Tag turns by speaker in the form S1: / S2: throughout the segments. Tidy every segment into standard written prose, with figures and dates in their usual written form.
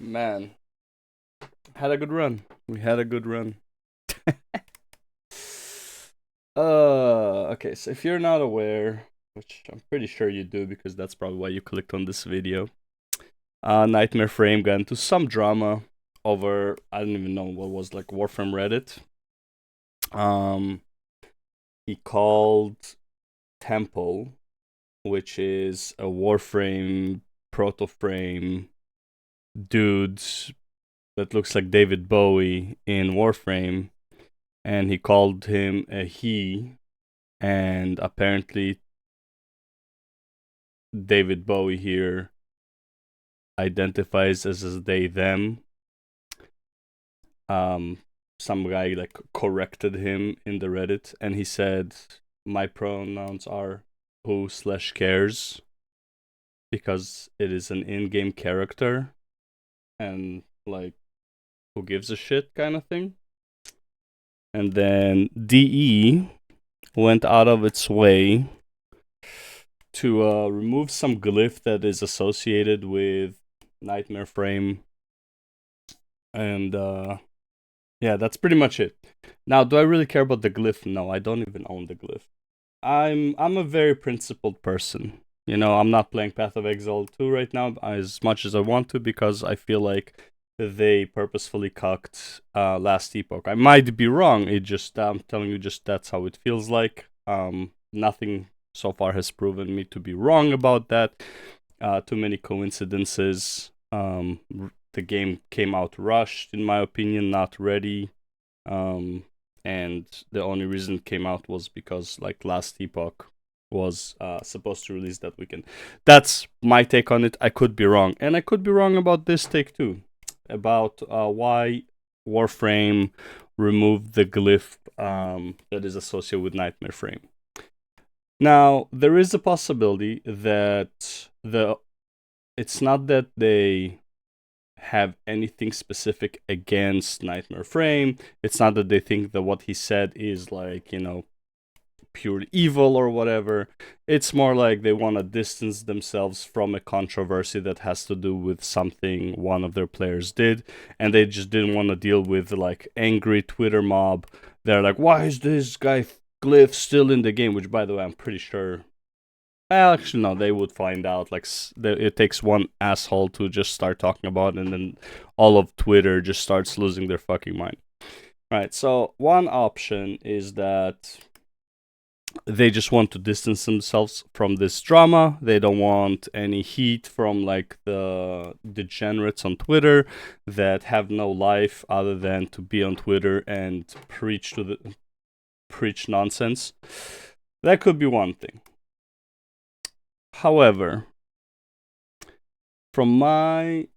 S1: Man, had a good run. We had a good run. Okay, so if you're not aware, which I'm pretty sure you do because that's probably why you clicked on this video, KnightmareFrame got into some drama over, I don't even know what was, like, Warframe Reddit. He called Temple, which is a Warframe proto-frame dude that looks like David Bowie in Warframe, and he called him a he, and apparently David Bowie here identifies as a they them. Some guy like corrected him in the Reddit, and he said my pronouns are who/cares because it is an in-game character, and like who gives a shit kind of thing. And then DE went out of its way to remove some glyph that is associated with KnightmareFrame, and yeah, that's pretty much it. Now, do I really care about the glyph? No, I don't even own the glyph. I'm a very principled person. You know, I'm not playing Path of Exile 2 right now as much as I want to because I feel like they purposefully cucked Last Epoch. I might be wrong. I'm telling you, just that's how it feels like. Nothing so far has proven me to be wrong about that. Too many coincidences. The game came out rushed, in my opinion, not ready. And the only reason it came out was because like Last Epoch was supposed to release that weekend. That's my take on it. I could be wrong, and I could be wrong about this take too, about why Warframe removed the glyph that is associated with KnightmareFrame. Now, there is a possibility that it's not that they have anything specific against KnightmareFrame. It's not that they think that what he said is like, you know, pure evil or whatever. It's more like they want to distance themselves from a controversy that has to do with something one of their players did, and they just didn't want to deal with like angry Twitter mob. They're like, why is this guy Glyph still in the game? Which, by the way, I'm pretty sure. Well, actually, no, they would find out. Like, it takes one asshole to just start talking about it, and then all of Twitter just starts losing their fucking mind. Right, so one option is that they just want to distance themselves from this drama. They don't want any heat from like the degenerates on Twitter that have no life other than to be on Twitter and preach nonsense. That could be one thing. However, from my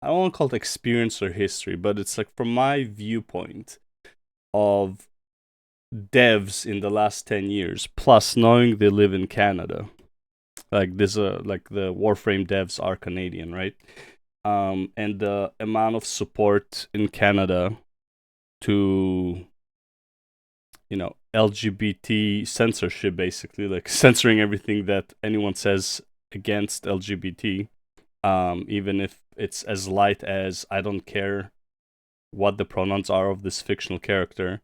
S1: I don't want to call it experience or history, but it's like from my viewpoint of devs in the last 10 years, plus knowing they live in Canada. Like this, like the Warframe devs are Canadian, right? And the amount of support in Canada to, you know, LGBT censorship, basically, like censoring everything that anyone says against LGBT, even if it's as light as I don't care what the pronouns are of this fictional character.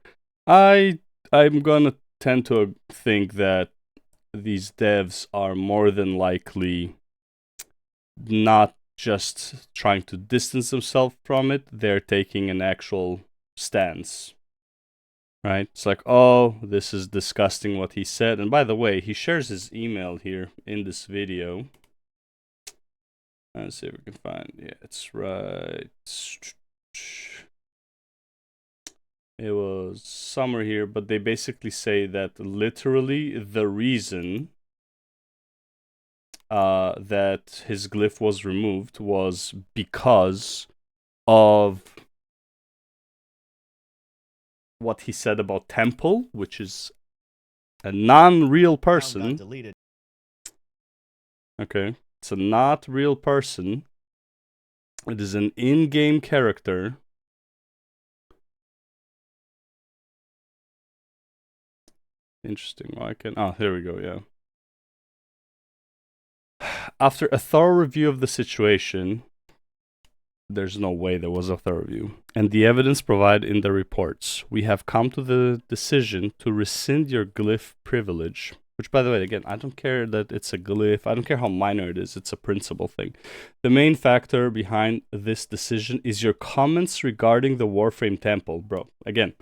S1: I'm gonna tend to think that these devs are more than likely not just trying to distance themselves from it, they're taking an actual stance. Right? It's like, oh, this is disgusting what he said. And by the way, he shares his email here in this video. Let's see if we can find. Yeah, it's right. It was somewhere here, but they basically say that literally the reason that his glyph was removed was because of what he said about Temple, which is a non-real person. Okay, it's a not real person. It is an in-game character. Interesting. Why can? Oh, here we go. Yeah. after a thorough review of the situation, there's no way there was a thorough review, and the evidence provided in the reports, we have come to the decision to rescind your glyph privilege. Which, by the way, again, I don't care that it's a glyph. I don't care how minor it is. It's a principle thing. The main factor behind this decision is your comments regarding the Warframe temple, bro. Again,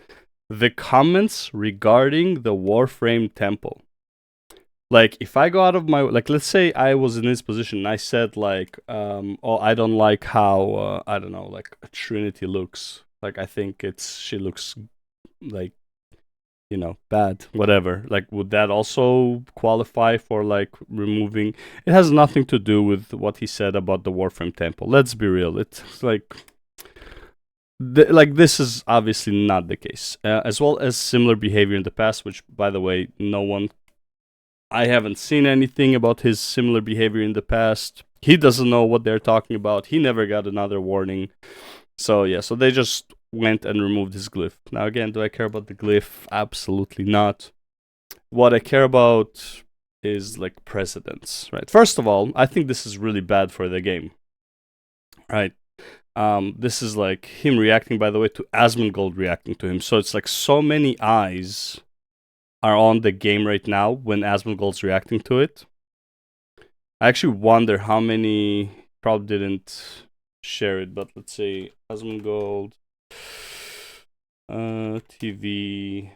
S1: the comments regarding the Warframe temple. Like, if I go out of my... Like, let's say I was in this position and I said, like, oh, I don't like how, I don't know, like, Trinity looks. Like, I think she looks, like, you know, bad, whatever. Like, would that also qualify for, like, removing... It has nothing to do with what he said about the Warframe temple. Let's be real. It's, like... this is obviously not the case. As well as similar behavior in the past, which, by the way, no one... I haven't seen anything about his similar behavior in the past. He doesn't know what they're talking about. He never got another warning. So, yeah, so they just went and removed his glyph. Now, again, do I care about the glyph? Absolutely not. What I care about is, like, precedence, right? First of all, I think this is really bad for the game, right? This is, like, him reacting, by the way, to Asmongold reacting to him. So it's, like, so many eyes are on the game right now when Asmongold's reacting to it. I actually wonder how many probably didn't share it, but let's say Asmongold, TV,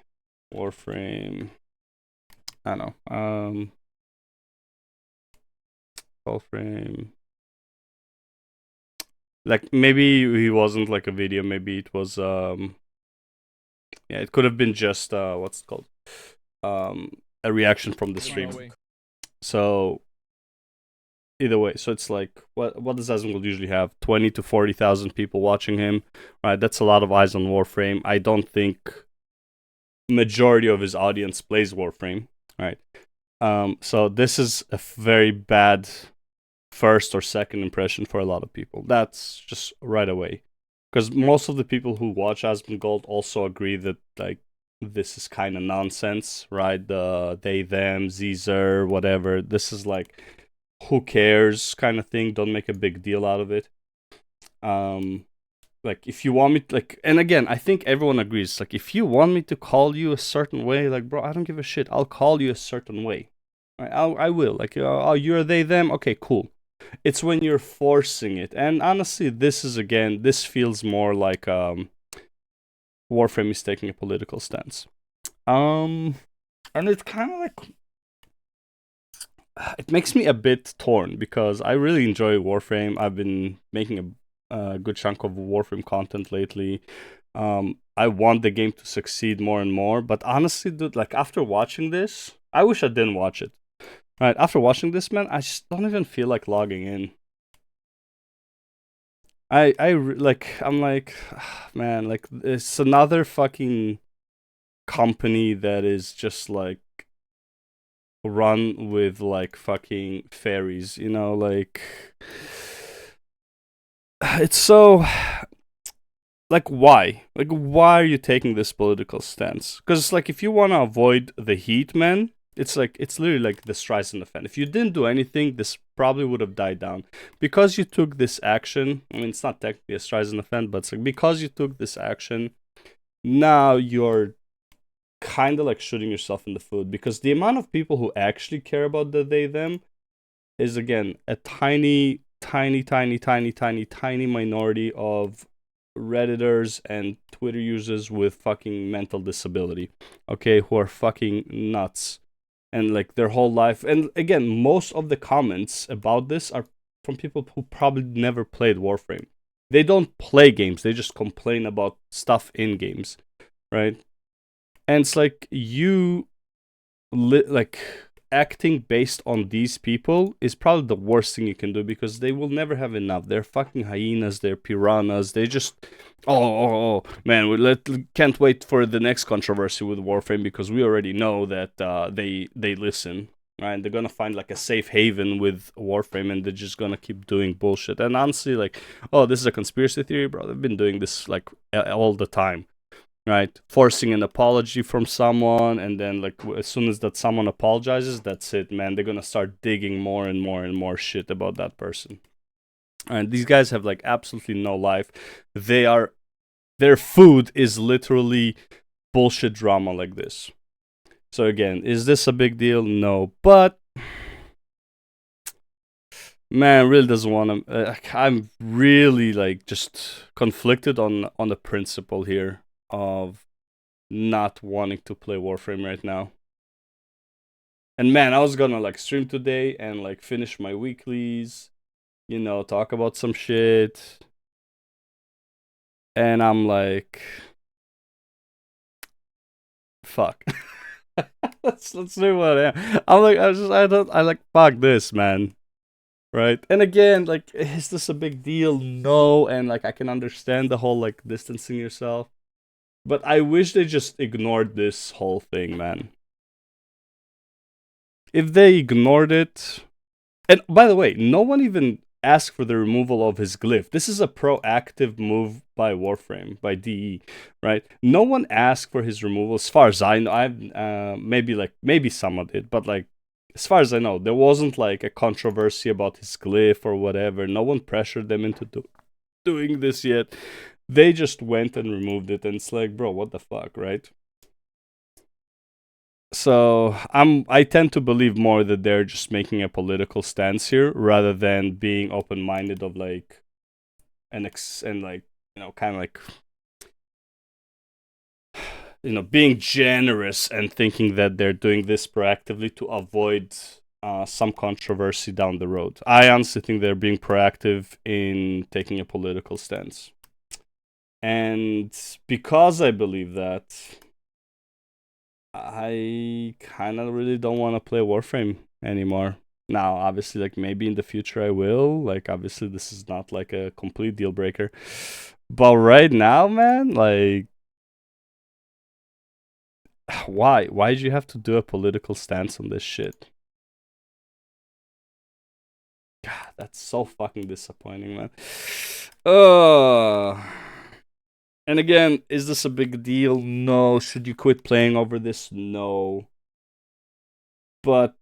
S1: Warframe, I don't know, Warframe. Like, maybe he wasn't like a video, maybe it was, yeah, it could have been just, what's it called? A reaction from the stream. So either way, so it's like, what does Asmongold usually have? 20 to 40,000 people watching him, right? That's a lot of eyes on Warframe. I don't think majority of his audience plays Warframe, right? So this is a very bad first or second impression for a lot of people. That's just right away, because most of the people who watch Asmongold also agree that, like, this is kind of nonsense, right? The they, them, Zer, whatever. This is like, who cares kind of thing. Don't make a big deal out of it. Like, if you want me to, like, and again, I think everyone agrees, like, if you want me to call you a certain way, like, bro, I don't give a shit. I'll call you a certain way. Right? I will. Like, oh, you're they, them. Okay, cool. It's when you're forcing it. And honestly, this feels more like, Warframe is taking a political stance. And it's kind of like, it makes me a bit torn, because I really enjoy Warframe. I've been making a good chunk of Warframe content lately. I want the game to succeed more and more, but honestly, dude, like, after watching this, I wish I didn't watch it. Right, after watching this, man, I just don't even feel like logging in. I'm like, man, like, it's another fucking company that is just, like, run with, like, fucking fairies, you know, like, it's so, like, why? Like, why are you taking this political stance? Because, like, if you want to avoid the heat, man, it's like, it's literally like the Streisand effect. If you didn't do anything, this probably would have died down. Because you took this action, I mean, it's not technically a Streisand effect, but it's like, because you took this action, now you're kind of like shooting yourself in the foot. Because the amount of people who actually care about the they, them is, again, a tiny minority of Redditors and Twitter users with fucking mental disability, okay, who are fucking nuts. And, like, their whole life, and again, most of the comments about this are from people who probably never played Warframe. They don't play games, they just complain about stuff in games, right? And it's like, you like, acting based on these people is probably the worst thing you can do, because they will never have enough. They're fucking hyenas, they're piranhas, they just, oh man, we can't wait for the next controversy with Warframe, because we already know that they listen, right? They're gonna find, like, a safe haven with Warframe, and they're just gonna keep doing bullshit. And honestly, like, oh, this is a conspiracy theory, bro, they've been doing this, like, all the time. right? Forcing an apology from someone, and then like as soon as that someone apologizes, that's it, man. They're gonna start digging more and more and more shit about that person. And these guys have like absolutely no life. Their food is literally bullshit drama like this. So again, is this a big deal? No, but man, really doesn't want to. I'm really like just conflicted on the principle here of not wanting to play Warframe right now. And man, I was gonna like stream today and like finish my weeklies, talk about some shit. And I'm like, fuck. let's do what I am. I'm like, I like fuck this, man. Right? And again, like, is this a big deal? No, and like I can understand the whole like distancing yourself. But I wish they just ignored this whole thing, man. If they ignored it, and by the way, no one even asked for the removal of his glyph. This is a proactive move by Warframe, by DE, right? No one asked for his removal, as far as I know. Maybe someone did, but like as far as I know, there wasn't like a controversy about his glyph or whatever. No one pressured them into doing this yet. They just went and removed it, and it's like, bro, what the fuck, right? So I tend to believe more that they're just making a political stance here rather than being open minded of like and like kind of like being generous and thinking that they're doing this proactively to avoid some controversy down the road. I honestly think they're being proactive in taking a political stance, and because I believe that, I kind of really don't want to play Warframe anymore. Now, obviously, like maybe in the future I will. Like, obviously, this is not like a complete deal breaker. But right now, man, like, why? Why did you have to do a political stance on this shit? God, that's so fucking disappointing, man. And again, is this a big deal? No. Should you quit playing over this? No. But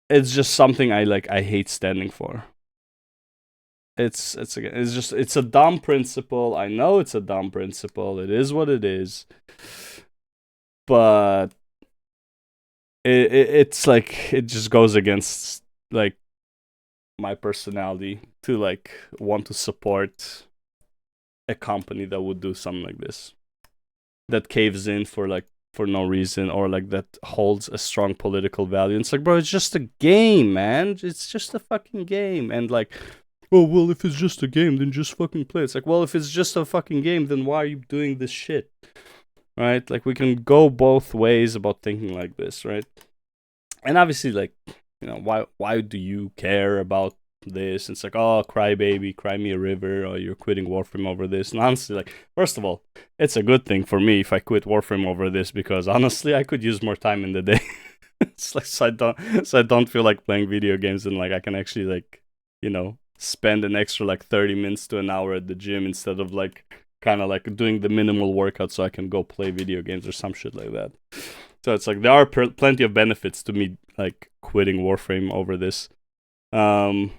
S1: it's just something I hate standing for. It's a dumb principle. I know it's a dumb principle. It is what it is. But it's like it just goes against like my personality to like want to support a company that would do something like this, that caves in for no reason, or like that holds a strong political value. And it's like, bro, it's just a game, man. It's just a fucking game. And like, oh, well, if it's just a game, then just fucking play. It's like, well, if it's just a fucking game, then why are you doing this shit? Right? Like, we can go both ways about thinking like this, right? And obviously, like, why do you care about this? It's like, oh, cry baby, cry me a river, or you're quitting Warframe over this. And honestly, like, first of all, it's a good thing for me if I quit Warframe over this, because honestly, I could use more time in the day. It's like, so I don't feel like playing video games, and like I can actually like, spend an extra like 30 minutes to an hour at the gym instead of like kind of like doing the minimal workout so I can go play video games or some shit like that. So it's like there are plenty of benefits to me like quitting Warframe over this. But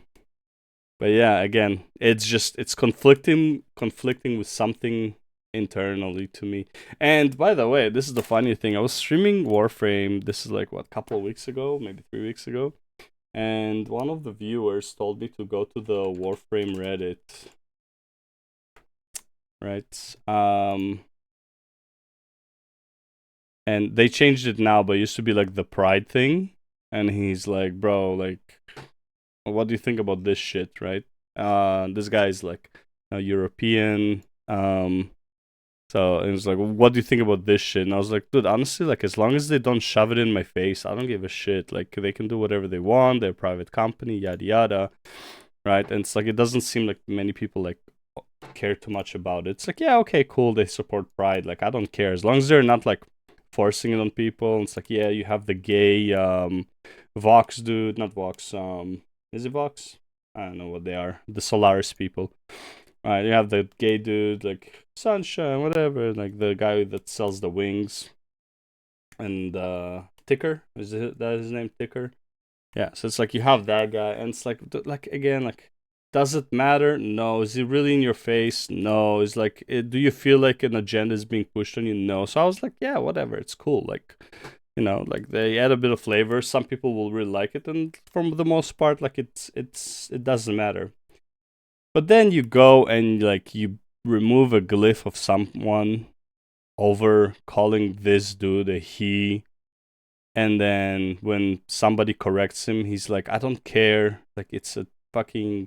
S1: yeah, again, it's conflicting with something internally to me. And by the way, this is the funny thing. I was streaming Warframe. This is like what, a couple of weeks ago, maybe 3 weeks ago. And one of the viewers told me to go to the Warframe Reddit. Right? And they changed it now, but it used to be like the pride thing. And he's like, bro, like, what do you think about this shit, right? This guy's like a European. So it was like, what do you think about this shit? And I was like, dude, honestly, like, as long as they don't shove it in my face, I don't give a shit. Like, they can do whatever they want. They're a private company, yada yada, right? And it's like, it doesn't seem like many people like care too much about it. It's like, yeah, okay, cool, they support pride. Like, I don't care as long as they're not like forcing it on people. It's like, yeah, you have the gay Vox dude, not Vox. Is it Vox? I don't know what they are. The Solaris people. Right, you have the gay dude, like Sunshine, whatever, like the guy that sells the wings, and Ticker, that his name, Ticker? Yeah, so it's like you have that guy, and it's like again, like, does it matter? No. Is he really in your face? No. Is like, do you feel like an agenda is being pushed on you? No. So I was like, yeah, whatever, it's cool. Like, you know, like they add a bit of flavor. Some people will really like it, and for the most part, like it doesn't matter. But then you go and like you remove a glyph of someone over calling this dude a he, and then when somebody corrects him, he's like, I don't care. Like, it's a fucking,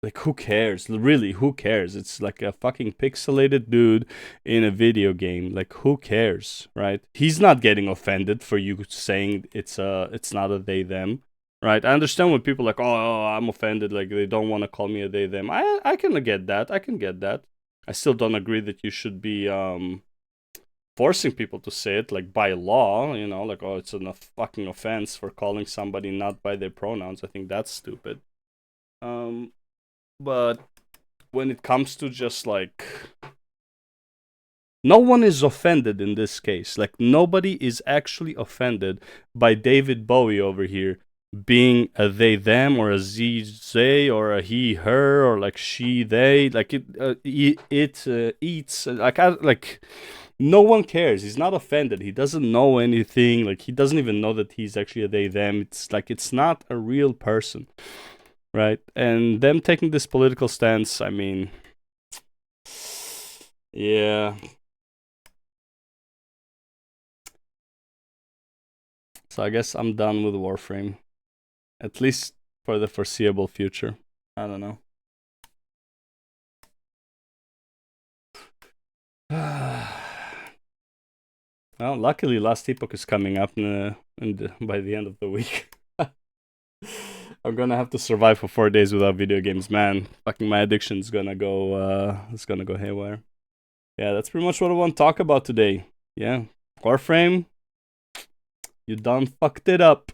S1: like, who cares? Really, who cares? It's like a fucking pixelated dude in a video game. Like, who cares, right? He's not getting offended for you saying it's not a they them, right? I understand when people are like, oh, I'm offended, like they don't want to call me a they them. I can get that. I can get that. I still don't agree that you should be forcing people to say it, like, by law, you know, like, oh, it's a fucking offense for calling somebody not by their pronouns. I think that's stupid. But when it comes to just like, no one is offended in this case. Like, nobody is actually offended by David Bowie over here being a they them or a z they or a he her or like she they. Like, it eats like no one cares. He's not offended. He doesn't know anything. Like, he doesn't even know that he's actually a they them. It's like, it's not a real person, right? And them taking this political stance, I mean, yeah. So I guess I'm done with Warframe, at least for the foreseeable future. I don't know. Well, luckily, Last Epoch is coming up by the end of the week. I'm gonna have to survive for 4 days without video games, man. Fucking my addiction's gonna go. It's gonna go haywire. Yeah, that's pretty much what I want to talk about today. Yeah, Warframe, you done fucked it up.